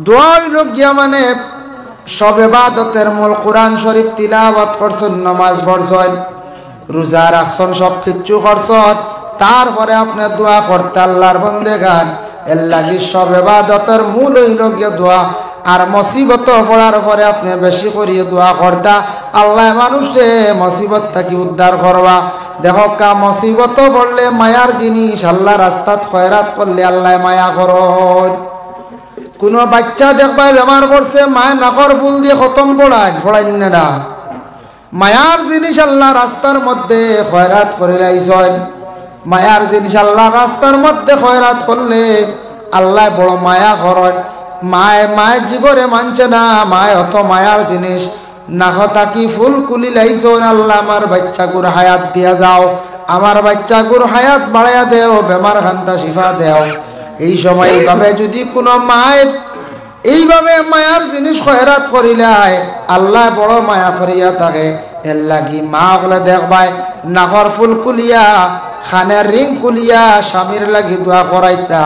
দোয়া হইল গিয়া মানে সব ইবাদতের মূল। কোরআন শরীফ তিলাওয়াত করছেন, নামাজ পড়ছেন, রোজা রাখছেন, সব কিছু করছেন, তারপরে আপনি দোয়া করতে আল্লাহর বান্দাগান এর লাগি সব ইবাদতের মূল হইল গিয়া দোয়া। আর মুসিবত পড়ার পরে আপনি বেশি করিয়ে দোয়া করতা, আল্লাহ মানুষে মুসিবত থেকে উদ্ধার করবা। দেখো কা মুসিবত পড়লে মায়ার জিনিস, আল্লাহ রাস্তাত খয়রাত করলে আল্লাহ মায়া করন। কোনো বাচ্চা দেখবা বেমার করছে, মায় নাকর ফুল দিয়ে খতম পড়াইন না, মায়ার জিনিস আল্লাহ রাস্তার মধ্যে খয়রাত করে লাইছেন। মায়ার জিনিস আল্লাহ রাস্তার মধ্যে খয়রাত করলে আল্লাহ বড় মায়া করেন। মায় জিগরে মানছে না, মায় অত মায়ার জিনিস নাকতা কি ফুল কুলি লাইছেন, আল্লাহ আমার বাচ্চাগুর হায়াত দিয়া যাও, আমার বাচ্চাগুর হায়াত বাড়াইয়া দেও, বেমার খান্তা শিফা দেও। এই সময় এইভাবে যদি কোনো মায় এইভাবে মায়ার জিনিস খয়রাত করিলাই, আল্লাহ বড় মায়া করিয়া থাকে। এর লাগি মা বলে দেখবাই নাকর ফুল কুলিয়া, খানের রিং কুলিয়া স্বামীর লাগি দোয়া করাইতা,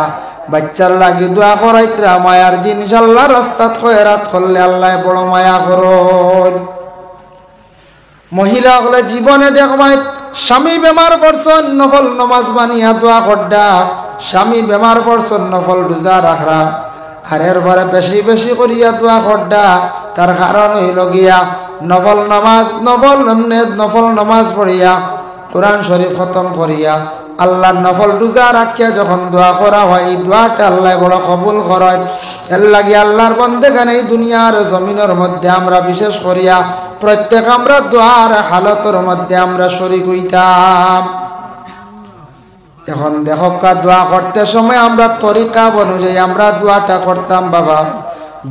বাচ্চার লাগি দোয়া করাইতা। মায়ার জিনিস আল্লাহ রাস্তাত খয়রাত করলে আল্লাহ বড় মায়া করন। মহিলা হলে জীবনে দেখবাই স্বামী বেমার করছেন, নফল নমাজ বানিয়া দোয়া করডা, স্বামী বেমার করছেন, নফল রোজা রাখরা, আর এরপরে বেশি বেশি করিয়া দোয়া করডা। তার কারণ হইল গিয়া নফল নমাজ পড়িয়া, কোরআন শরীফ খতম করিয়া, আল্লাহ নফল রোজা রাখিয়া যখন দোয়া করা হয়, এই দোয়াটা আল্লাহ বড় কবুল করেন। এর লাগে আল্লাহর বান্দাগান এই দুনিয়ার জমিনের মধ্যে আমরা বিশেষ করিয়া প্রত্যেক আমরা দোয়ার হালতের মধ্যে আমরা শরীক হইতাম। এখন দেখো দোয়া করতে সময় আমরা তরিকা অনুযায়ী আমরা দোয়াটা করতাম। বাবা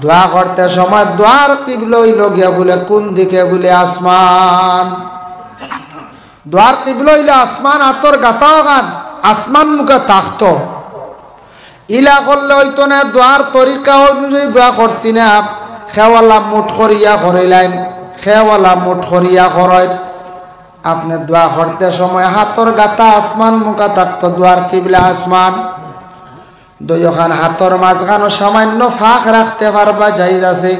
দোয়া করতে সময় দোয়ার কিবলা হইল গিয়া বলে কোন দিকে, বলে আসমান। দোয়ার কিবলা হইল আসমান, আতর গাতাও গান আসমান মুখে থাকতো। ইলা করলে হইতো না, দোয়ার তরিকা অনুযায়ী দোয়া করছি না, খেওয়ালা মুঠ করিয়া করিলেন, খেওয়ালা মুঠ করিয়া করেন। আপনি দোয়া করতে সময় হাতর গাতা আসমান মুখা থাকতো, দোয়ার কিবলা আসমান। দুইখান হাতর মাঝখানো সামান্য ফাঁক রাখতে পারবা, জায়েজ আছে।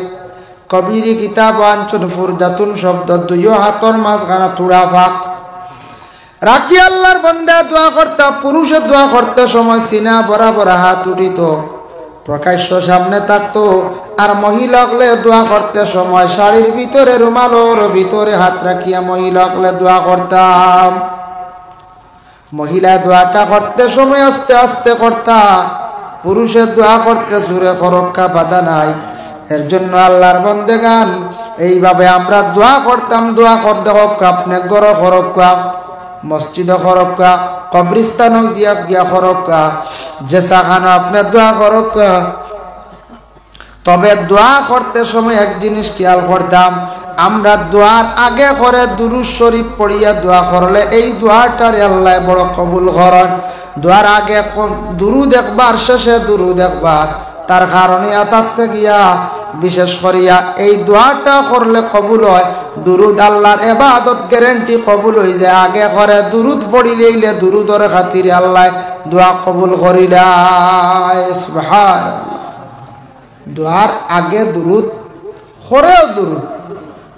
কবিরি কিতাব আনচুন ফুরজাতুন শব্দ, দুইও হাতর মাঝখানা তুড়া ফাঁক রাখি আল্লাহর বান্দা দোয়া করতা। পুরুষে দোয়া করতে সময় সিনা বরাবর হাত উঠিত, প্রকাশ্য সামনে থাকতো। আর মহিলা হলে দোয়া করতে সময় শাড়ির ভিতরে, রুমালোর ভিতরে হাত রাখিয়া মহিলা হলে দোয়া করতাম। মহিলা দোয়াটা করতে সময় আস্তে আস্তে করতা, পুরুষের দোয়া করতে সুরে খরক্কা বাধা নাই। এর জন্য আল্লাহর বান্দাগান এইভাবে আমরা দোয়া করতাম। দোয়া করতে হোক আপনি গর খরক্কা, মসজিদ খরক্কা, কবরিস্তান দিয়া গিয়া খরক্কা, জেসা খানো আপনি দোয়া খরক্কা। তবে দোয়া করতে সময় এক জিনিস খেয়াল করতাম, আমরা দোয়ার আগে করে দুরূদ শরীফ পড়িয়া দোয়া করলে এই দোয়াটার আল্লাহ বড় কবুল করেন। দোয়ার আগে দুরূদ একবার, শেষে দুরূদ একবার। তার কারণে থাকছে গিয়া বিশেষ করিয়া এই দোয়াটা করলে কবুল হয়। দুরূদ আল্লাহর ইবাদত গ্যারান্টি কবুল হয়ে যায়। আগে করে দুরূদ পড়িলেইলে দুরূদর খাতিরে আল্লাহ দোয়া কবুল করিলাই। সুবহানাল্লাহ। দোয়ার আগে দুরূদ, করেও দুরূদ,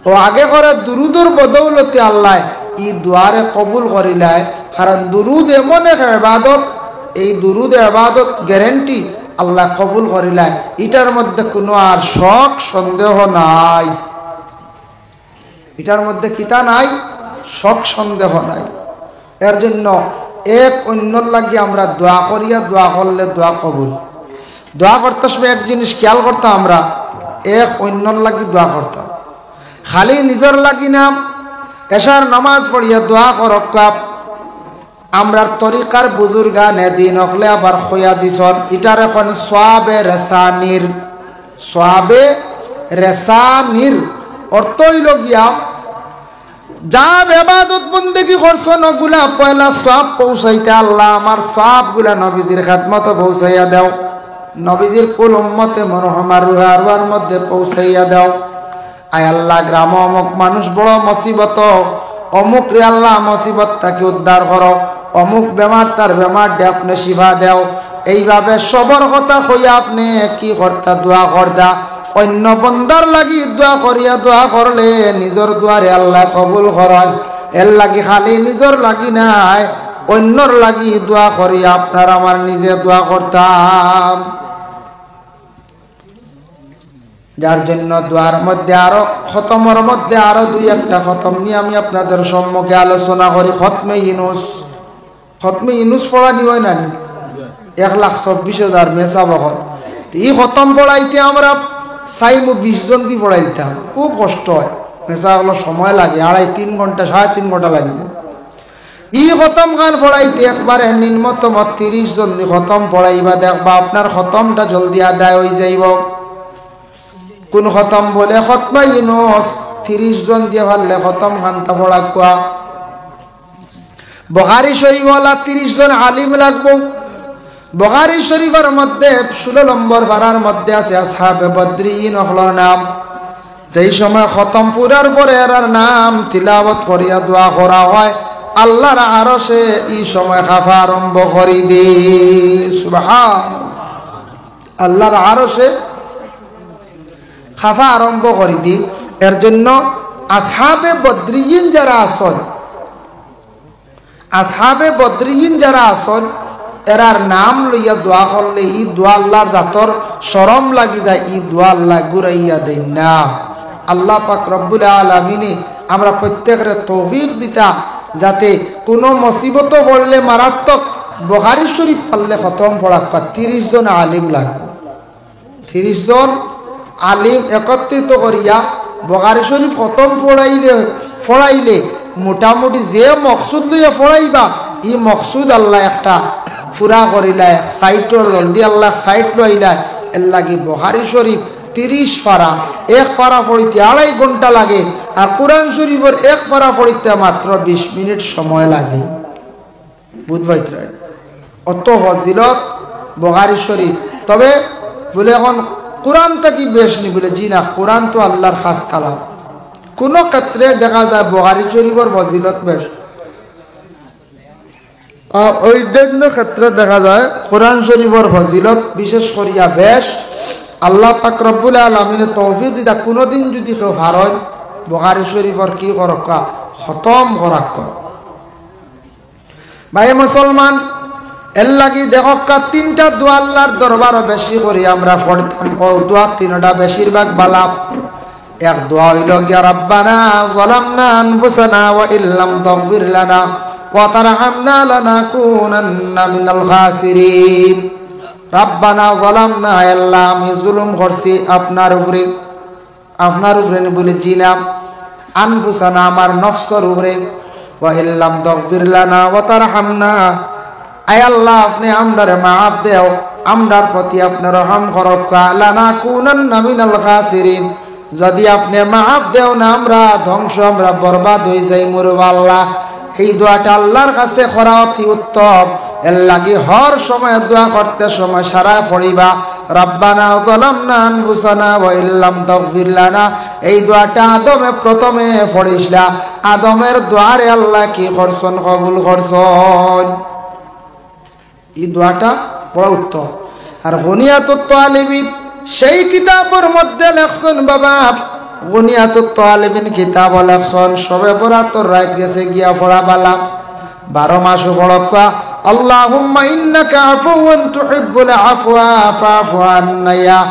ও আগে করে দুরূদের বদৌলতে আল্লাহ ই দোয়ারে কবুল করিলাই। কারণ দুরূদ এমন এক ইবাদত, এই দুরূদ ইবাদত গ্যারান্টি আল্লাহ কবুল করিলাই। এটার মধ্যে কোনো আর শক সন্দেহ নাই, এটার মধ্যে কিতা নাই, শক সন্দেহ নাই। এর জন্য এক অন্যর লাগিয়ে আমরা দোয়া করিয়া, দোয়া করলে দোয়া কবুল। দোয়া করতে সময় এক জিনিস খেয়াল করতাম, আমরা এক অন্যর লাগি দোয়া করতাম, খালি নিজের লাগি না। এশার নামাজ পড়িয়া দোয়া করক, আমরার তরিকার বুজুর্গান এদিন হলে আবার খোয়া দিছন। এটার এখন সোয়াবে রেসানির, সোয়াবে রেসানির অর্থ হইল গিয়া যা ইবাদত বন্দেগী করছো নগুলা পয়লা সওয়াব পৌঁছাইতে, আল্লাহ আমার সওয়াব গুলা নবীজির খেদমতে পৌঁছাইয়া দাও, নবীজির কুল উম্মতে মরহুমার রুহার মধ্যে পৌঁছাইয়া দাও। আয় আল্লাহ গ্রাম অমুক মানুষ বড় মুসিবত, অমুক রে আল্লাহ মুসিবত তাকে উদ্ধার করো, অমুক বেমার তার বেমার আপনি শিফা দেও, এইভাবে সবর কথা কইয়া আপনি কি করতা দোয়া করদা অন্য বন্দার লাগি দোয়া করিয়া দোয়া করলে নিজের দুয়ারে আল্লাহ কবুল করেন এর লাগি খালি নিজের লাগি নাই অন্যর লাগি দোয়া করিয়া আপনার আমার নিজে দোয়া করতাম যার জন্য দোয়ার মধ্যে আরো খতমের মধ্যে আরো দুই একটা খতম নিয়ে আমি আপনাদের সম্মুখে আলোচনা করি খতমে ইউনুস পড়া নিব না 1,24,000 মেসা বহর এই খতম পড়াইতে আমরা চাইমু 20 জন দিয়ে পড়াই দিতাম খুব কষ্ট হয় মেসা হলো সময় লাগে 2.5-3 ঘন্টা 3.5 ঘন্টা লাগে ই খতম গান পড়াইতে একবারে নিম্নতম 30 জন দিয়ে খতম পড়াইবা দেখবা আপনার খতমটা জলদি আদায় হয়ে যাইব কোন খতম বলে খতমা ইউনুস 30 জন দিয়ে পারলে খতম খানটা পড়া কোয়া বুখারী শরীফওয়ালা 30 জন আলিম লাগবো বুখারী শরীফের মধ্যে 16 নম্বর পারার মধ্যে আছে আসহাবে বদরিন হলোর নাম যেই সময় খতম পুরার পরে এর নাম তিলাওয়াত করিয়া দোয়া করা হয় আল্লাহর আরশে এই সময় খাফা আরম্ভ করি দি সুবহানাল্লাহ আল্লাহর আরশে খাফা আরম্ভ করি দি এর জন্য আসহাবে বদরিন যারা আসন আসহাবে বদরিন যারা আসন এরার নাম লইয়া দোয়া করলে ই দোয়া আল্লাহর জাতর শরম লাগি যায় ই দোয়া আল্লাহ ঘুরাইয়া দেন না আল্লাহ পাক রব্বুল আলামিন আমরা প্রত্যেকের তৌফিক দিতা যাতে কোনো মুসিবত পড়লে মারাত্মক বুখারী শরীফ পারলে খতম পড়াক 30 জন আলিম লাগবে 30 জন আলিম একত্রিত করিয়া বুখারী শরীফ খতম পড়াইলে মোটামুটি যে মকসুদ লইয়া পড়াইবা ই মকসুদ আল্লাহ একটা পুরা করিলা সাইটর জলদি আল্লাহ সাইট লইলা এর লাগি বুখারী শরীফ 30 পারা এক পারা পড়িতে 2.5 ঘন্টা লাগে আর কোরআন শরীফের এক পারা পড়িতে মাত্র 20 মিনিট সময় লাগে বুঝবাইতে অত ফজিলত বুখারী শরীফ তবে বলে এখন কোরআনটা কি বেশ নি বলে জি না কোরআন তো আল্লাহর খাস কালাম কোন ক্ষেত্রে দেখা যায় বুখারী শরীফের ফজিলত বেশ অন্যান্য ক্ষেত্রে দেখা যায় কোরআন শরীফের ফজিলত বিশেষ করিয়া বেশ আল্লাহ পাক রব্বুল আলামিন তৌফিক দিতা কোনদিন যদি কেউ হারয় বুখারী শরীফের কি করকা খতম করাক ভাই মুসলমান এর লাগি দেখকা 3টা দোয়া আল্লাহর দরবার বেশি করি আমরা পড়তাম ও দোয়া 3টা বেশিরভাগ বালা এক দোয়া হইল গিয়া রাব্বানা যালামনা আনফুসানা ওয়া ইল্লাম তাগফির লানা ওয়া তারহামনা লানাকুনান্না মিনাল খাসিরিন রাব্বানা যালামনা আল্লাহ আমি জুলুম করছি আপনার উপরে বলে জিনাম আনফুসানা আমার নফসের উপরে ওয়া ইল্লাম তাগফির লানা ওয়া তারহামনা আয় আল্লাহ আপনি আমরারে মাফ দেও আমরার প্রতি আপনি রহম করক লানাকুনান্না মিনাল খাসিরিন যদি আপনি মাফ দেও না আমরা ধ্বংস আমরা বরবাদ হয়ে যাই মরব আল্লাহ এই দোয়াটা আল্লাহর কাছে করা অতি উত্তম এর লাগি হর সময় দোয়া করতে সময় সারা পড়িবা রাব্বানা যালামনা আনফুসানা ওয়া ইল্লাম তাগফির লানা এই দোয়াটা আদমে প্রথমে পড়িসলা আদমের দোয়ারে আল্লাহ কি করছেন কবুল করছেন এই দোয়াটা বড় উত্তম আর গুনিয়াতুত তালিবিন সেই কিতাবের মধ্যে লেখছেন বাবা গুনিয়াতুত তালিবিন কিতাব লেখছেন সবে বরাতর রাত গেছে গিয়া পড়া বালা 12 মাস পড়কা আল্লাহুম্মা ইন্নাকা আফুওয়ান তুহিব্বুল আফওয়া ফাফু আন্না ইয়া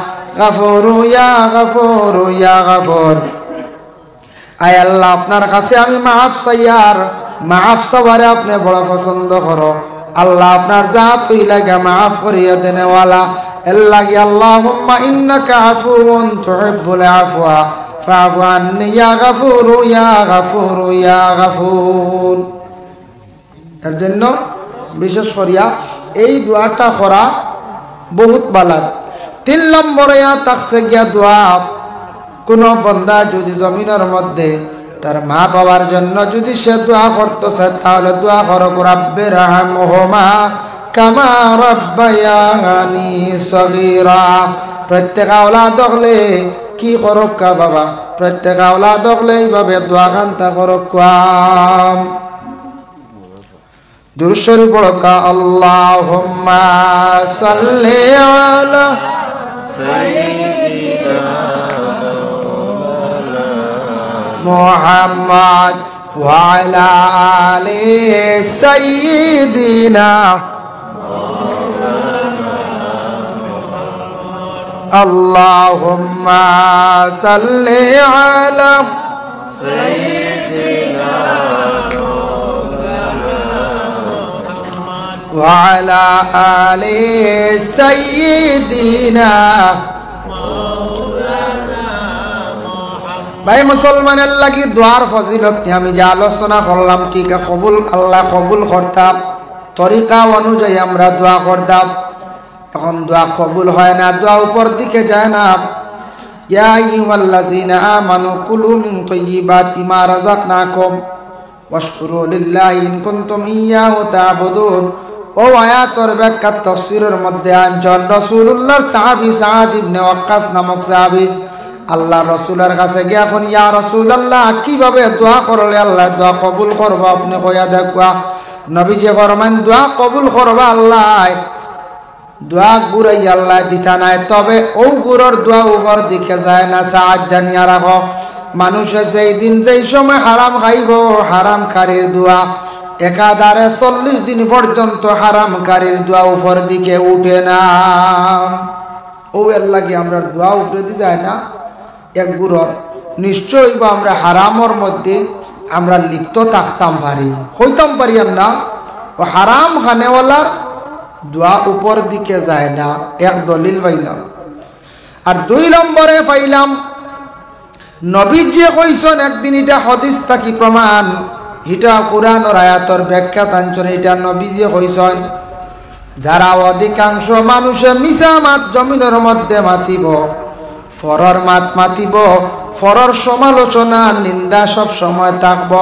গাফুরু ইয়া গাফুরু ইয়া গাফুর আয় আল্লাহ আপনার কাছে আমি মাফ চাইয়ার মাফ চাওয়ারে আপনি বড় পছন্দ করো আল্লাহ আপনার জাত হইলাগা মাফ করিয়া দেনেওয়ালা এল্লাগি আল্লাহুম্মা ইন্নাকা আফুওয়ান তুহিব্বুল আফওয়া ফাফু আন্নি ইয়া গাফুরু ইয়া গাফুরু ইয়া গাফুর এর জন্য বিশেষ করিয়া এই দোয়াটা করা বহুত বালাদ 3 নম্বরে তাকসে গিয়া দোয়া কোন বান্দা যদি জমিনের মধ্যে তার মা বাবার জন্য যদি সে দোয়া করতেছে তাহলে দোয়া করো রাব্বির রহমহুমা কামা রাব্বায়ানি সগীরা প্রত্যেক আওলাদ হলে কি করক বাবা প্রত্যেক আওলাদ হলে এইভাবে দোয়া খান্তা করক দুরূদ শরীফ পড়ো কা আল্লাহুম্মা সাল্লি আলা সাইয়্যিদিনা মুহাম্মদ ওয়া আলা আলি সাইয়্যিদিনা আল্লাহুম্মা সাল্লি আলা সাইয়্যিদিনা ওয়া আলা আলি সাইয়্যিদিনা। ভাই মুসলমানের লাগি দোয়ার ফজিলত নিয়ে আমি যে আলোচনা করলাম ঠিক কবুল আল্লাহ কবুল করতাম, তরিকা অনুযায়ী আমরা দোয়া করতাম। এখন দোয়া কবুল হয় না, দোয়া উপর দিকে যায় না। ইয়া আইয়ুহাল্লাযীনা আমানু কুলু মিন তাইয়্যিবাতি মা রাযাকনাকুম ওয়াশকুরু লিল্লাহি ইন কুনতুম ইয়্যাহু তা'বুদুন। ও আয়াতের ব্যাখ্যা তাফসীরের মধ্যে আনজন রাসূলুল্লাহর সাহাবী সাদ ইবনে ওয়াক্কাস নামক সাহাবী আল্লাহ রাসূলের কাছে গিয়া কোন ইয়া রাসূলুল্লাহ কিভাবে দোয়া করলে আল্লাহ দোয়া কবুল করবে আপনি কইয়া দেখবা। নবীজি ফরমান দোয়া কবুল করবা আল্লাহ, দোয়া গুড়াই আল্লাহ দিতা নাই, তবে ও গুড়র দোয়া উপর দিকে যায় না। সাহায জানিয়া রাখো, মানুষে যেই দিন যেই সময় হারাম খাইব, হারামকারীর দোয়া একাধারে 40 দিন পর্যন্ত হারামকারীর দোয়া উপর দিকে উঠে না। ও এর লাগে আমরা দোয়া উপরে দিয়ে যায় না এক গুড়র, নিশ্চয়ই বা আমরা হারামর মধ্যে আমরা লিপ্ত থাকতাম পারি, হইতাম পারি না। ও হারাম খানেওয়ালার দোয়া উপর দিকে যায় না, এক দলিল পাইলাম। আর 2 নম্বরে পাইলাম নবীজি কইছেন একদিন, এটা হাদিস থাকি প্রমাণ, এটা কোরআনের আয়াতের ব্যাখ্যা তাঞ্চন, এটা নবীজি কইছেন যারা অধিকাংশ মানুষে মিছা মাত জমিনের মধ্যে মাতিব, ফরর মাত মাতিব, ফরর সমালোচনা নিন্দা সব সময় থাকব,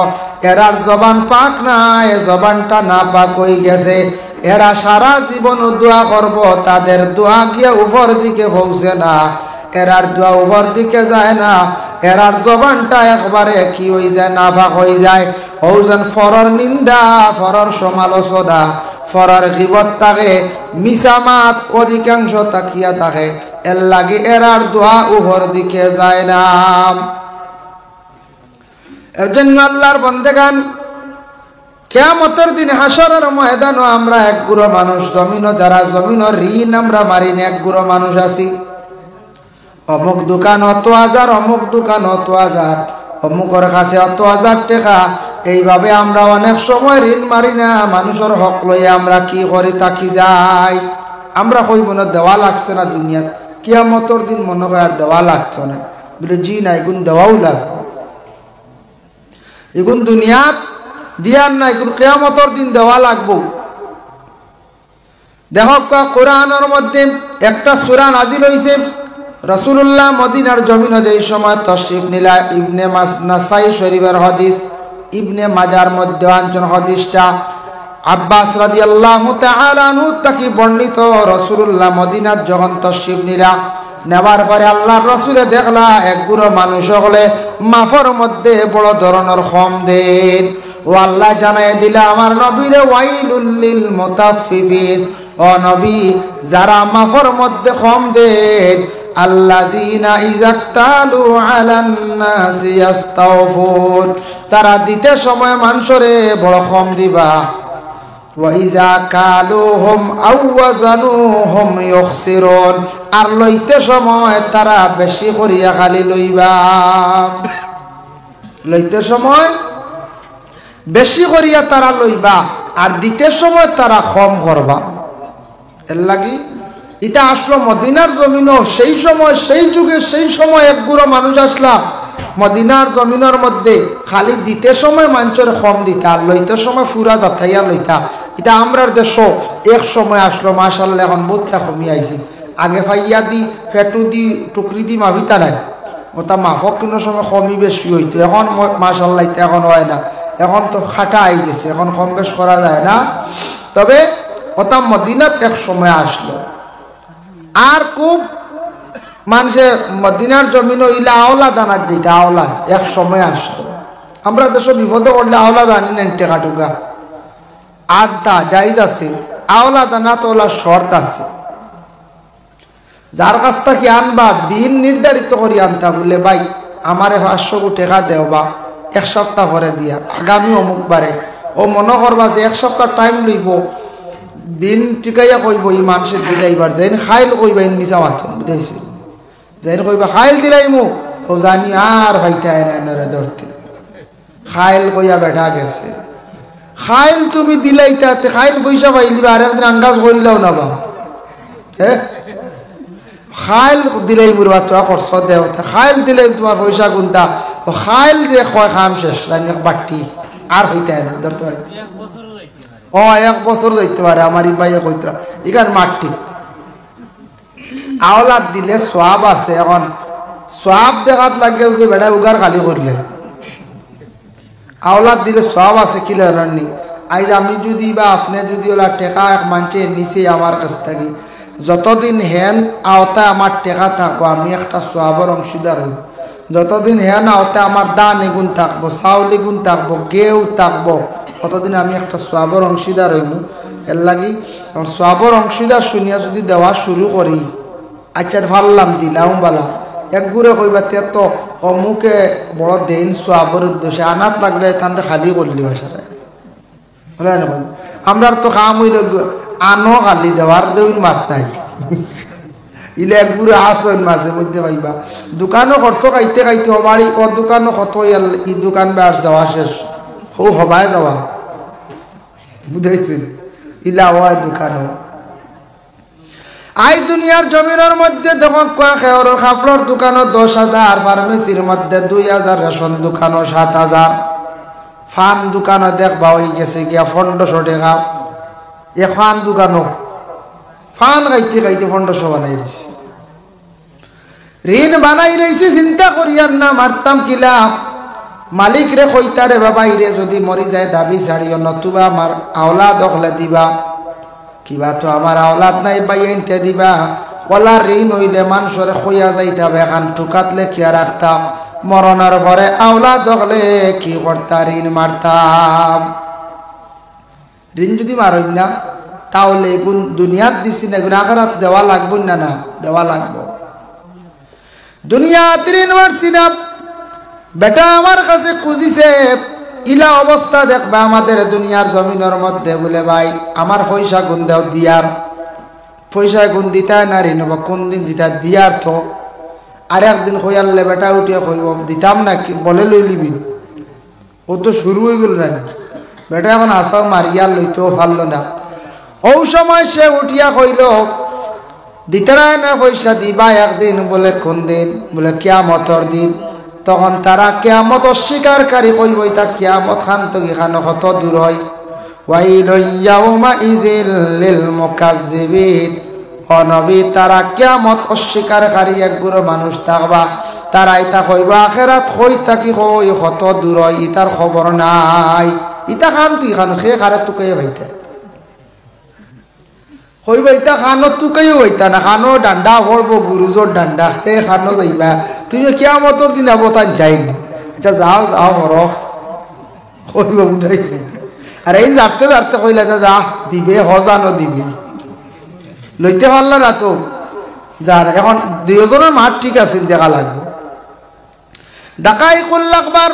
এরার জবান পাক না, এ জবানটা না পাক হয়ে গেছে, এরা সারা জীবন দোয়া করব, তাদের দোয়া গিয়ে উপর দিকে পৌঁছে না, এরার দোয়া উপর দিকে যায় না, এরার জবানটা একবারে কি হয়ে যায়, নাফাক হয়ে যায়। ওজন ফরর নিন্দা, ফরর সমালোচনা, ফরর গীবত থাকে, মিছামাত অধিকাংশ তাকিয়া থাকে, এর লাগে এরার দোয়া উপর দিকে যায় না। এর জন্য আল্লাহর বন্দেগান কিয়ামতের দিন হাসরের ময়দানে আমরা এক গুরু মানুষ জমিন, যারা জমিনের ঋণ আমরা মারি না, এক গুরু মানুষ আছি, অমুক দোকান অত হাজার, অমুক দোকান অত হাজার, অমুকের কাছে অত হাজার টাকা, এইভাবে আমরা অনেক সময় ঋণ মারি না, মানুষের হক লইয়া আমরা কি করি তাকি যাই। আমরা কইব না দেওয়া লাগছে না দুনিয়াত, কিয়ামতের দিন মনে হয় আর দেওয়া লাগছে না, বলে জি না, এগুন দেওয়াও লাগবে, এগুন দুনিয়াত দিয়ার না, এগুন কিয়ামতের দিন দেওয়া লাগবো। দেখো কোরআনের মধ্যে একটা সূরা নাজিল হইছে, রাসূলুল্লাহ মদিনার জমিনে যেই সময় তাশরীফ নিলা, ইবনে নাসাই শরীফের হাদিস, ইবনে মাজার মধ্যে আনছেন হাদিসটা, আব্বাস রাদিয়াল্লাহু তাআলা আনহু তাকি বর্ণিত, রাসূলুল্লাহ মদিনার যখন তাশরীফ নিলা, নেবার পরে আল্লাহর রাসূলে দেখলা এক গুরু মানুষ হলে মাফর মধ্যে বড় ধরনের কম দেন। ও আল্লাহ জানায় দিলা আমার নবীরে, ওয়াইলুল লিল মুতাফফিফিন, ও নবী যারা মাফর মধ্যে কম দেন, আল্লাযীনা ইযাক্তালু আলান নাসি ইস্তাওফুন, তারা দিতে সময় মানুষরে বড় কম দিবা, ওয়া ইযা কালুহুম আও ওয়াজানুহুম ইখসিরুন, আর লইতে সময় তারা বেশি করিয়া খালি লইবা, লইতে সময় বেশি করিয়া তারা লইবা, আর দিতে সময় তারা কম করবা। এর লাগি এটা আসলো মদিনার জমিনও সেই সময়, সেই যুগে সেই সময় এক গুরু মানুষ আসলা মদিনার জমিনের মধ্যে, খালি দিতে সময় মানুষের কম দিতা, আর লইতে সময় ফুরা যাতাইয়া লইতা। এটা আমরার দেশ এক সময় আসলো মাশাআল্লাহ, এখন বহুতটা কমি আইছে। আগে ফাইয়া দি ফেটু দি টুকরি দি মাভিতা নাই, ওটা মাফক কোনো সময় কমই বেশি হইতো, এখন মাশাআল্লাহ এটা এখন হয় না, এখন তো খাটা আই গেছে, এখন কম বেশ করা যায় না। তবে ওটা মদিনাত এক সময় আসলো, আর খুব মানুষে মদিনার জমিন ইলা আওলা দানার যেটা আওলা এক সময় আসলো। আমরা দেশ বিপদে করলে আওলা জানি না টেকা টুকা, আদা জায়েজ আছে, আওলাদ না তোলা শর্ত আছে। যার কাছ থেকে আনবা দিন নির্ধারিত করি আনতা, বলে ভাই আমারে 500 টাকা দেও বা 1 সপ্তাহ পরে দিয়া আগামী অমুক বারে, ও মনে করবা যে 1 সপ্তাহ টাইম লইব, দিন টিকাইয়া কইব এই মানুষের দিলাইবার, যেন খাইল কইবা ইন মিছা মাথ বুঝাইছি, যেন কইবা খাইল দিলাইমু, ও জানি আর ভাইতে আয়নারে ধরতে খাইল কইয়া বেঠা গেছে। খাইল তুমি দিলাইতাতে খাইল পয়সা পাইলিবা, আর একদিন আঙ্গাজ করিলাও না বা, হ্যাঁ খাইল দিলাই মুরবা তোরা খরচ দেও, খাইল দিলাই তোমার পয়সা গুনতা, ও খাইল যে কয় খাম শেষ জানি বাটি আর হইতে না ধরতে হয়। ও 1 বছর যাইতে পারে আমার ইবাইয়া কইতরা এখান মাটি। আওলাদ দিলে সওয়াব আছে, এখন সওয়াব দেখাত লাগে বেড়া উগার খালি করলে, আওলাদ দিলে সওয়াব আছে কি জানেননি? আজ আমি যদি বা আপনি যদি ওলা টেকা এক মানছে নিচে আমার কাছ থেকে, যতদিন হেন আওতা আমার টেকা থাকবো আমি একটা সওয়াবের অংশীদার হইব, যতদিন হেন আওতা আমার দান এগুন থাকবো, চাউল এগুন থাকবো, গেউ থাকবো, কতদিন আমি একটা সওয়াবের অংশীদার হইব। এর লাগি সওয়াবের অংশীদার শুনিয়া যদি দেওয়া শুরু করি, আচ্ছা ভাবলাম দিলাম বালা, এক ঘুরে কইবা তে তো অমুকে বড় দেন সওয়াবের উদ্দেশ্যে আনাত লাগলে এখান খালি করলি বাসায় বলে না, আমরা তো কাম হইল আনো খালি দেওয়ার দেউন মাত নাই ইলে এক ঘুরে আসন মাঝে মধ্যে পাইবা, দোকানও খরচ খাইতে খাইতে বাড়ি ও দোকানও কত ই দোকান বেড় যাওয়া শেষ ও হবায় যাওয়া বুঝাইছেন, ইলা হয় দোকানও। আই দুনিয়ার জমিনের মধ্যে দেখো খেয়র কাপড়ের দোকানও 10,000, ফার্মেসির মধ্যে 2,000, রেশন দোকানও 7,000, ফান দোকানও দেখবা হয়ে গেছে গিয়া 1500 টাকা। এ ফান দোকানও ফান খাইতে খাইতে 1500 বানাই রয়েছে, ঋণ বানাই রয়েছে। চিন্তা করিয়ার না মারতাম কিলা মালিক রে কইতারে বাবা ইরে যদি মরি যায় দাবি ছাড়িও, নতুবা আমার আওলাদ হলে দিবা, কিবা তো আমার আওলাদ নাই বাই আনতে দিবা, ওলা ঋণ হইলে মানুষরে খইয়া যাইতে হবে, এখন টুকাত লেখিয়া রাখতাম, মরণের পরে আওলাদ হলে কি করতা ঋণ মারতাম। ঋণ যদি মারই না তাহলে এগুন দুনিয়াত দিছি না, এগুন আখেরাত দেওয়া লাগবো না, না দেওয়া লাগবো। দুনিয়াত ঋণ মারছি না, বেটা আমার কাছে খুঁজিছে, ইলা অবস্থা দেখবা আমাদের দুনিয়ার জমিনের মধ্যে, বলে ভাই আমার পয়সা গুণ দেও দিয়ার, পয়সা গুণ দিতায় না ঋণ কোন দিন দিতা দিয়ার থো, আর একদিন কইয়ালে বেটা উঠিয়া কইব দিতাম না, বলে লই লিবি, ও তো শুরু হয়ে গেল না, বেটা এখন আসা মারিয়া লইতেও পারলো না। ও সময় সে উঠিয়া কইল দিতারায় না পয়সা দিবা একদিন, বলে কোন দিন? বলে কিয়ামতর দিন। তখন তারা কিয়ামত অস্বীকারী কইব, তা কিয়ামত খান তো এখানে কত দূর হয়। ওয়াইলুল ইয়াউমাইযিল লিল মুকাজ্জিবিন, ও নবী তারা কিয়ামত অস্বীকারী একগুলো মানুষ থাকবা, তারা এটা কইবা আখিরাত কই থাকি কই কত দূর হয়, ইতার খবর নাই, ইতা খান তুই খান খে খারে তুকাই হইতে হইবা, ইতা খানো তুকাইও হইতা না, খানো ডান্ডা পড়বো গুরুজোর ডান্ডা, হে খানো যাইবা, তুমি কিয়ামতর দিন আবতান যাইনি। আচ্ছা যাও যাও মর কইবা বুঝাইছি, আর এই যাতে যাতে কইলা যা দিবে হজানো দিবে, লইতে পারলা না তো যার এখন 2জনের মাঠ ঠিক আছে দেখা লাগবে। দাকাইকুল আকবার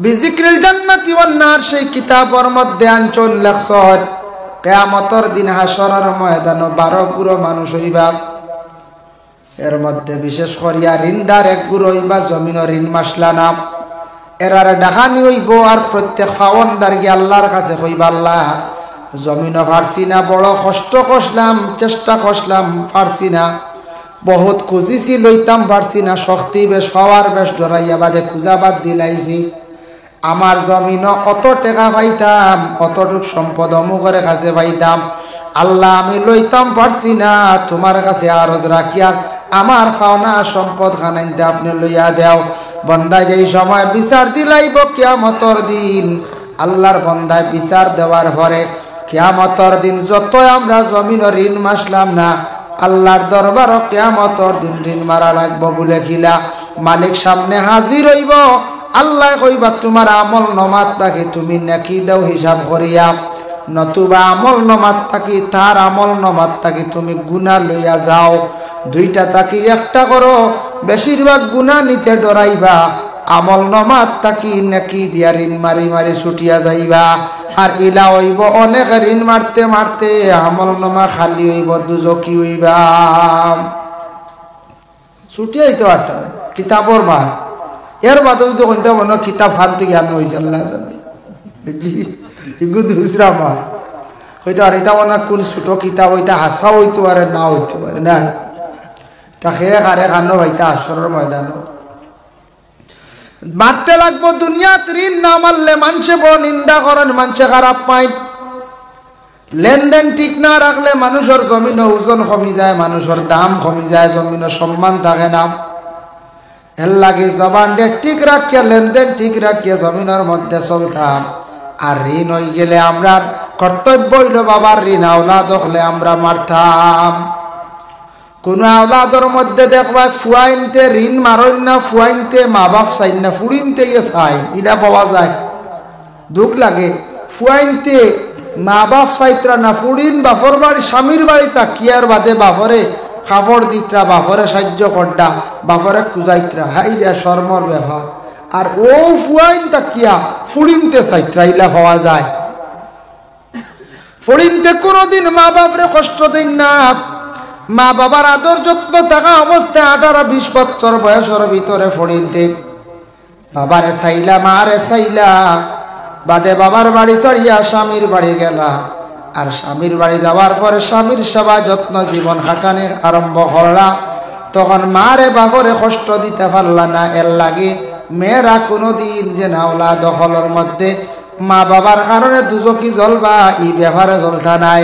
বিজিক্রিল জান্নাতি ওয়ান নার, সেই কিতাবের মধ্যে আনচন লেখছত কিয়ামতের দিন হাসরের ময়দানে 12 গুরু মানুষ হইবা, এর মধ্যে বিশেষ করিয়া ঋণদার এক গুরু হইবা, জমিনের ঋণ মাসলা না, এরারে ডাকানি হইব, আর প্রত্যেক খাওয়ানদার গিয়ে আল্লাহর কাছে কইবা আল্লাহ জমিনও পারছি না, বড় কষ্ট করলাম, চেষ্টা করলাম পারছি না, বহুত খুঁজিছি লইতাম পারছি না, শক্তি বেশ পাওয়ার বেশ ডরাইয়া বাদে খুঁজাবাদ দিলাইছি, আমার জমিনও অত টাকা পাইতাম, অতটুক সম্পদ অমুকের কাছে পাইতাম, আল্লাহ আমি লইতাম পারছি না, তোমার কাছে আরজ রাখিয়া আমার খাওনা সম্পদ খানাইতে আপনি লইয়া দেও। বন্দা যেই সময় বিচার দিলাইব কিয়ামতের দিন, আল্লাহর বন্দায় বিচার দেওয়ার পরে কিয়ামতের দিন যত আমরা জমিনের ঋণ মাসলাম না, আল্লাহর দরবার কিয়ামতের দিন ঋণ মারা লাগবো বলে খিলা মালিক সামনে হাজির হইব। আল্লাহ কইবা তোমার আমল নমাজ তাকে তুমি নাকি দাও হিসাব করিয়া, নতুবা আমল নমাত থাকি তার আমল নমাত থাকি তুমি গুনাহ লইয়া যাও। দুইটা থাকি একটা করো, বেশিরভাগ গুনাহ নিতে ডরাইবা, আমল নমাত থাকি নাকি দিয়া ঋণ মারি মারি ছুটিয়া যাইবা। আর ইলা হইব অনেক ঋণ মারতে মারতে আমল নমা খালি হইব, দুজকি হইবা, ছুটিয়া দিতে পারত না কিতাবর মার। এর বাদে যদি কইতে মনে কিতাব হাত থেকে আনো হয়েছে আল্লাহ জানে, এগুলো দুসরা মার হয়তো। আর এটা মনে কোন ছোট কিতাব হইতে হাসা হইতে পারে না হইতে পারে না, তা খেয়ে কারে কানো ভাইতা আসরের ময়দান মারতে লাগবো। দুনিয়াত ঋণ না মারলে মানুষে বড় নিন্দা করেন, মানুষে খারাপ পায়। লেনদেন ঠিক না রাখলে মানুষের জমিন ওজন কমি যায়, মানুষের দাম কমি যায়, জমিনের সম্মান থাকে না। এর লাগে জবান ঠিক রাখিয়া, লেনদেন ঠিক রাখিয়া জমিনের মধ্যে চলতাম। আর ঋণ হয়ে গেলে আমরা কর্তব্য হইল বাবার ঋণ আওলাদ হলে আমরা মারতাম। কোন আওলাদর মধ্যে দেখবা ফুয়াইনতে ঋণ মারইন না, ফুয়াইনতে মা বাপ চাইন না, ফুড়িনতে ইয়ে চাইন, ইটা পাওয়া যায়। দুঃখ লাগে, ফুয়াইনতে মা বাপ চাইতরা না, ফুড়িন বাপর বাড়ি স্বামীর বাড়ি তাকিয়ার বাদে বাপরে কাপড় দিতরা, বাপরে সাহায্য করডা, বাপরে কুজাইতরা, হাই রে শর্মর ব্যাপার। আর ও ফুয়াইন তাকিয়া ফুড়িনতে চাইতরা, ইলা পাওয়া যায়। ফুড়িনতে কোনোদিন মা বাপরে কষ্ট দেন না, মা বাবার আদর যত্ন থাকা অবস্থায় 18-20 বছর বয়সের ভিতরে ফড়িনতে বাবারে চাইলা, মারে চাইলা, বাদে বাবার বাড়ি ছাড়িয়া স্বামীর বাড়ি গেলা। আর স্বামীর বাড়ি যাওয়ার পরে স্বামীর সেবা যত্ন জীবন খাটানে আরম্ভ করলা। তখন মারে বাপরে কষ্ট দিতে পারলা না। এর লাগে মেয়েরা কোনোদিন যে নাওলা দখলের মধ্যে মা বাবার কারণে দুজকি জ্বলবা, এই ব্যাপারে জ্বলতা নাই।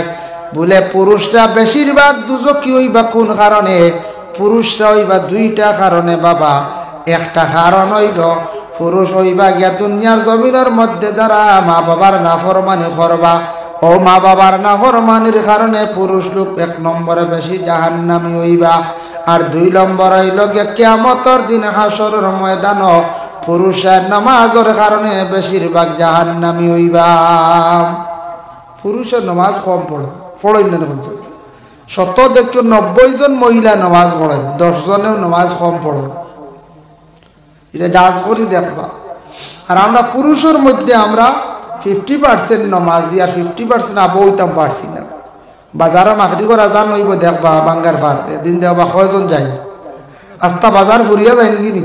বলে পুরুষরা বেশিরভাগ দুজকি হইবা কোন কারণে? পুরুষরা হইবা দুইটা কারণে বাবা। একটা কারণ হইল পুরুষ হইবা গিয়া দুনিয়ার জমিনের মধ্যে যারা মা বাবার নাফরমানি করবা, ও মা বাবার নাফরমানির কারণে পুরুষ লোক 1 নম্বরে বেশি জাহান্নামী হইবা। আর 2 নম্বর হইল গিয়া কিয়ামতের দিন হাসরের ময়দান পুরুষের নামাজের কারণে বেশিরভাগ জাহান্নামী হইবা। পুরুষের নামাজ কম পড়েন না, শত দেখো 90 জন মহিলা নামাজ পড়েন, 10 জনেও নামাজ কম পড়েন। এটা যাচ করি দেখবা। আর আমরা পুরুষের মধ্যে আমরা 50% নামাজি আর 50% আবু হইতাম পারছি না। বাজারে মাখরি করা যান হইব দেখবা, বাঙ্গার ভাত দিন দেখবা কয়জন যাই, আস্তা বাজার ঘুরিয়া যায় নাকি।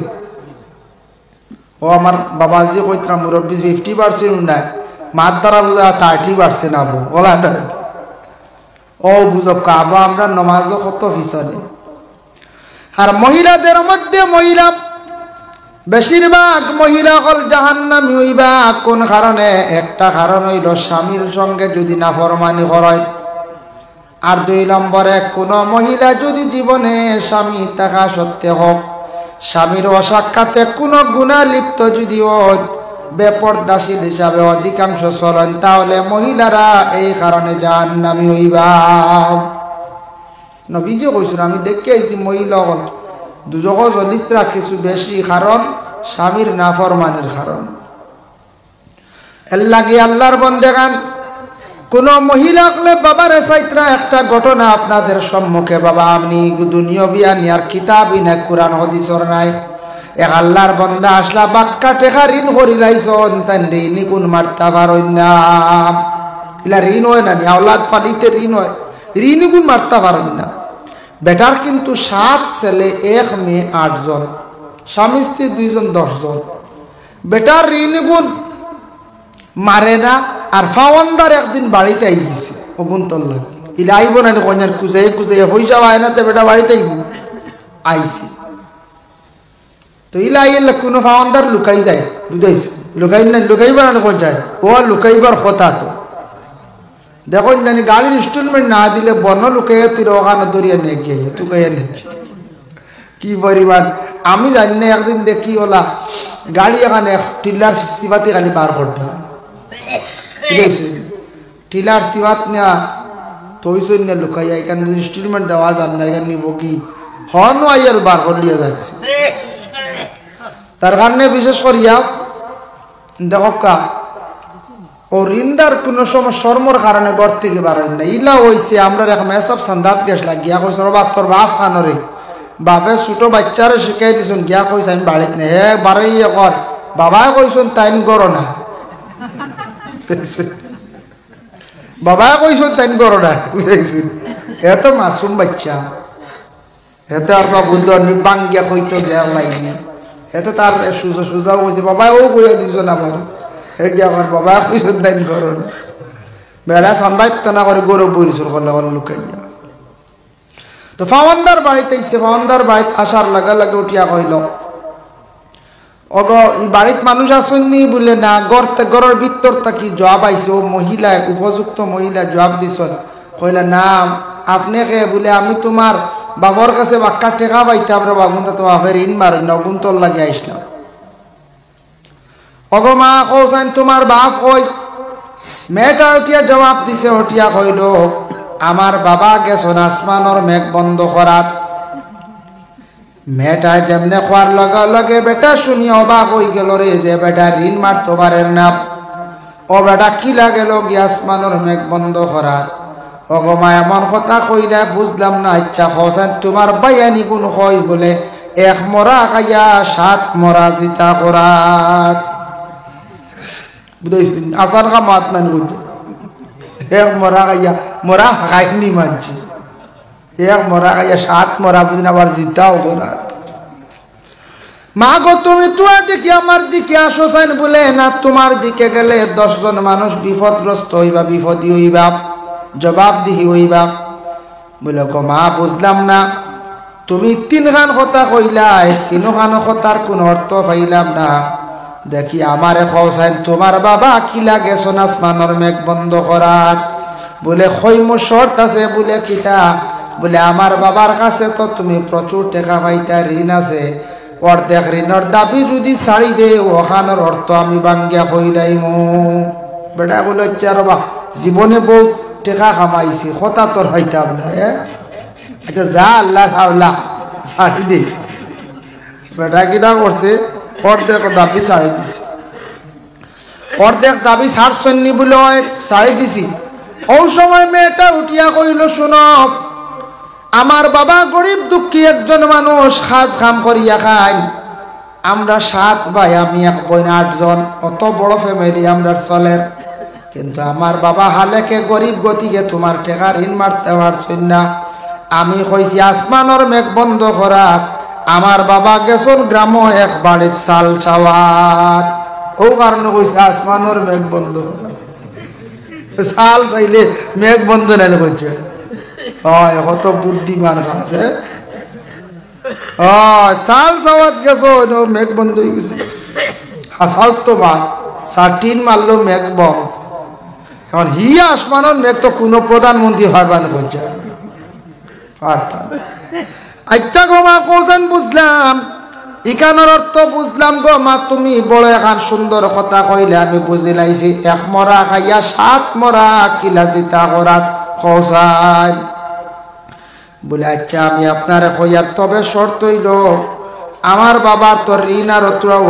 ও আমার বাবাজি কইতরা মুরব্বী 50% নাই, মাত দ্বারা বোঝা 30% আবু ওলা ও বুঝো কাবা আমরা নমাজও কত পিছনে। আর মহিলাদের মধ্যে মহিলা বেশিরভাগ মহিলা হল জাহান্নামী হইবা কোন কারণে? একটা কারণ হইল স্বামীর সঙ্গে যদি নাফরমানি হয়। আর 2 নম্বরে কোন মহিলা যদি জীবনে স্বামী থাকা সত্ত্বেও হোক স্বামীর অসাক্ষাতে কোন গুনাহ লিপ্ত যদি হয়, বেপরদাশীল হিসাবে অধিকাংশ চলেন, তাহলে মহিলারা এই কারণে জাহান্নামী হইবা। নবীজি কইছেন, আমি দেখে আইছি মহিলা হল দুজক চলিত্রা কিছু বেশি কারণ স্বামীর নাফরমানির কারণে। এর লাগে আল্লাহর বন্দেগান কোন মহিলা হলে বাবারে চাইত্রা একটা ঘটনা আপনাদের সম্মুখে বাবা, আপনি দুনিয়াবি আর কিতাবই না, কোরআন হাদিসর নাই। এক আল্লাহর বন্দা আসলা বাক্কা টেকা ঋণ করি লাইছন, তাই ঋণই কোন মারতা পারই না। ইলা ঋণ হয় না, আওলাদ পালিতে ঋণ হয়, ঋণই কোন মারতা পারই না। বেটার কিন্তু 7 ছেলে 1 মেয়ে 8 জন, স্বামী স্ত্রী 2 জন 10 জন। বেটার ঋণই কোন মারে না। আর ফাওয়ান্দার একদিন বাড়িতে আই গেছে অগুন্তল্লা, ইলা আইব না কন্যার কুজাই কুজাই হয়ে যাওয়া হয় না, তো বেটা বাড়িতে আইছি। তো ইলা আইলে কোনো ফাওয়ান্দার লুকাই যায়, বুঝাইছে লুকাই না, লুকাইবার না কোন যায় ও লুকাইবার কথা। তো দেখুন জানি গাড়ির ইনস্টলমেন্ট না দিলে বর্ণ লুকাইয়া তুই ওখানে দরিয়া নিয়ে গিয়ে তুকাইয়া নিয়ে কি পরিমাণ। আমি জানি না, একদিন দেখি ওলা গাড়ি এখানে টিলার সিবাতি খালি বার করতে টিলার সিবাত নেওয়া তৈসই না লুকাইয়া এখানে ইনস্টলমেন্ট দেওয়া যান না, এখানে নিব কি হন আইয়ার বার করিয়া যাচ্ছে। তার কারণে বিশেষ করিয়া দেখো ও রিন্দার কোনো সময় শর্মর কারণে ঘর থেকে বাড়েন না ইলা হয়েছে আমরা এক মেসব সান্দাত গেছ লাগিয়া কইস বাপ তোর বাপ খানরে বাপে ছোট বাচ্চারে শিখাই দিছুন গিয়া কইস আমি বাড়িত নেই হে বাড়াই কর বাবা কইসুন তাইন করো না বাবা কইসুন তাইন করো না বুঝাইছুন এত মাসুম বাচ্চা এত আপনার বন্ধু বাঙ্গিয়া কইতো দেওয়ার লাইনি এত তার সুজা সুজাও কইছে বাবা ও কইয়া দিছ না আমার হে গিয়া আমার বাবা কইসুন তাইন করো না বেড়া সান্দাইত না করে গৌরব বইরিছুন করলে করলে লুকাইয়া তো ফাওয়ান্দার বাড়িতে আইছে ফাওয়ান্দার বাড়িতে আসার লাগা লাগে উঠিয়া কইল অগ এই বাড়িত মানুষ আসেননি বলে না ঘরের ভিতর থাকি জবাব আইছে ও মহিলা উপযুক্ত মহিলা জবাব দিছন কইলা না আপনাকে বলে আমি তোমার বাবার কাছে বাক্কা টেকা পাইতাম রে বাগুন তো বাপের ঋণ মারেন না অগুন তোর লাগে আইসলাম অগ মা কৌসাইন তোমার বাপ কই মেয়েটা উঠিয়া জবাব দিছে উঠিয়া কইল আমার বাবা গেছন আসমানর মেঘ বন্ধ করাত মেয়েটা যেমনে খোয়ার লগা লগে বেটা শুনি অবাক হই গেল রে যে বেটা ঋণ মারতে পারেন না ও বেটা কি লাগেল গিয়ে আসমানর মেঘ বন্ধ করাত অগমা এমন কথা কইলা বুঝলাম না ইচ্ছা হোসেন তোমার বায়ানি গুণ হয় বলে এক মরা খাইয়া 7 মরা জিতা করাত বুঝাইছেন আসার কা মাত না বুঝতে এক মরা খাইয়া মরা খাইনি মানছি এক মরা খাইয়া 7 মরা বুঝিন আবার জিতাও করাত মা গো তুমি তোমার দিকে আমার দিকে আসো চাইন বলে না তোমার দিকে গেলে 10 জন মানুষ বিপদগ্রস্ত হইবা বিপদী হইবা জবাব দিহি হইবা বলে গো মা বুঝলাম না তুমি 3 খান কথা কইলাই 3 খান কথার কোন অর্থ পাইলাম না দেখি আমারে কওসাইন তোমার বাবা কি লাগে আসমানের মেঘ বন্ধ করাত বলে কইমো শর্ত আছে বলে কিতা বলে আমার বাবার কাছে তো তুমি প্রচুর টাকা পাইতা ঋণ আছে অর্ধেক ঋণের দাবি যদি ছাড়ি দে ওখানের অর্থ আমি বাঙ্গিয়া কইলাইমু বেটা বলে চারবা জীবনে বহু টাকা কামাইছি কথা তোর হইতাম না আচ্ছা যা আল্লাহ আল্লাহ ছাড়ি দে বেটা কিনা করছে অর্ধেক দাবি ছাড়ি দিছি অর্ধেক দাবি ছাড়ছন্নি বলে ছাড়ি দিছি ওই সময় মেয়েটা উঠিয়া কইল শুনো আমার বাবা গরিব দুঃখী একজন মানুষ কাজ কাম করিয়া খাই আমরা 7 ভাই আমি এক বোন 8 জন অত বড় ফ্যামিলি আমরা চলের কিন্তু আমার বাবা হালেকে গরিব গতিকে তোমার টাকা ঋণ মারতে পারছেন না আমি কইছি আসমানের মেঘ বন্ধ করাত আমার বাবা গেছন গ্রাম এক বাড়ির চাল চাওয়াত ও কারণে কইছি আসমানের মেঘ বন্ধ করাত চাল চাইলে মেঘ বন্ধ নেন কইছে হয় কত বুদ্ধিমান আছে চাল চাওয়াত গেছো মেঘ বন্ধ হয়ে গেছে হাসাল তো বা সাটিন মারলো মেঘ বন্ধ এখন হিয়া আসমানের মেঘ তো কোনো প্রধানমন্ত্রী হরবান করছে আচ্ছা গো মা কোসেন বুঝলাম ইকানোর অর্থ বুঝলাম গো মা তুমি বড় এখন সুন্দর কথা কইলে আমি বুঝি লাইছি 1 মরা খাইয়া 7 মরা কিলা জিতা করাত কোসান বলে আচ্ছা আমি আপনার কইয়ার তবে শর্ত হইল আমার বাবার তো ঋণ আর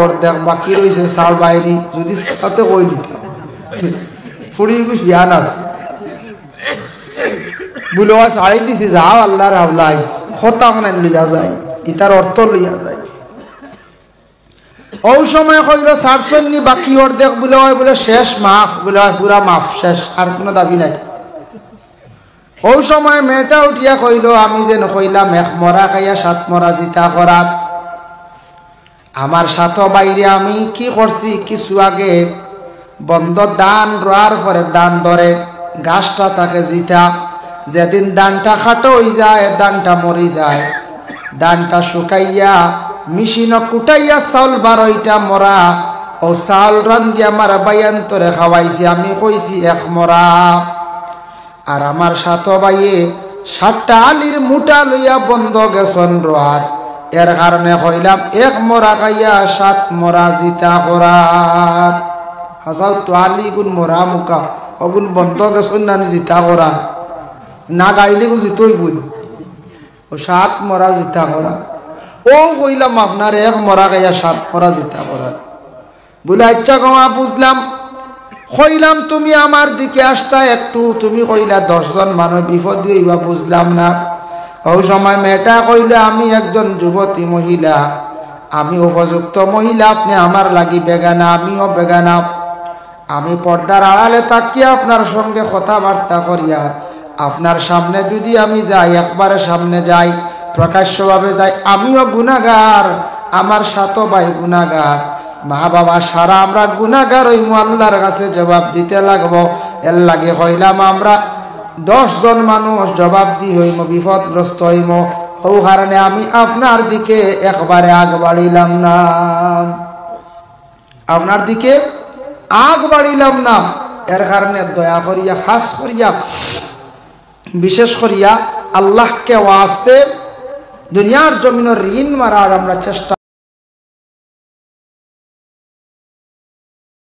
অর্ধেক বাকি রয়েছে চাল বাইরি যদি সাথে কই দিতাম ফুড়ি বিয়ান আছে বলে ছাড়ি দিছি যাও আল্লাহর হাওলাই হতা মানে লইয়া যায় ইতার অর্থ লইয়া যায় ওই সময় কইল সারসন্নি বাকি অর্ধেক বলে হয় বলে শেষ মাফ বলে হয় পুরা মাফ শেষ আর কোনো দাবি নাই ওই সময় মেয়েটা উঠিয়া কইল আমি যেন কইলাম 1 মরা খাইয়া 7 মরা জিতা করাত আমার সাথে বাইরে আমি কি করছি কিছু আগে বন্ধ দান রোয়ার পরে দান ধরে গাছটা তাকে জিতা যেদিন দানটা খাটো হয়ে যায় দানটা মরি যায় দানটা শুকাইয়া মিশিন কুটাইয়া চাউল 12টা মরা ও চাউল রান্ধি আমার বাইয়ান্তরে খাওয়াইছি আমি কইছি 1 মরা আর আমার সাথে বাইয়ে 7টা আলির মুটা লইয়া বন্ধ গেছন রোয়াত এর কারণে কইলাম 1 মরা খাইয়া 7 মরা জিতা করাত হাসাও তো আলি গুণ মরা মুকা অগুণ বন্ধ গেছন না জিতা করা না গাইলে গুণ জিতই বুঝ ও 7 মরা জিতা করা ও কইলাম আপনার 1 মরা খাইয়া 7 মরা জিতা করা বলে আচ্ছা গমা বুঝলাম কইলাম তুমি আমার দিকে আসতা একটু, তুমি কইলা 10 জন মানুষ বিপদ হইবা, বুঝলাম না। ওই সময় মেয়েটা কইলে আমি একজন যুবতী মহিলা, আমি উপযুক্ত মহিলা, আপনি আমার লাগি বেগানা, আমিও বেগানা। আমি পর্দার আড়ালে তাকিয়ে আপনার সঙ্গে কথাবার্তা করিয়া আপনার সামনে যদি আমি যাই, একবারে সামনে যাই, প্রকাশ্যভাবে যাই, আমিও গুনাহগার, আমার সাথে ভাই গুনাহগার, মা বাবা সারা আমরা গুনাহগার হইমু, আল্লাহর কাছে জবাব দিতে লাগবো। এর লাগে হইলাম আমরা 10 জন মানুষ জবাব দি হইমু, বিপদগ্রস্ত হইমু। ও কারণে আমি আপনার দিকে একবারে আগ বাড়িলাম না, আপনার দিকে আগ বাড়িলাম না। এর কারণে দয়া করিয়া, খাস করিয়া, বিশেষ করিয়া আল্লাহকে ওয়াস্তে দুনিয়ার জমিনের ঋণ মারার আমরা চেষ্টা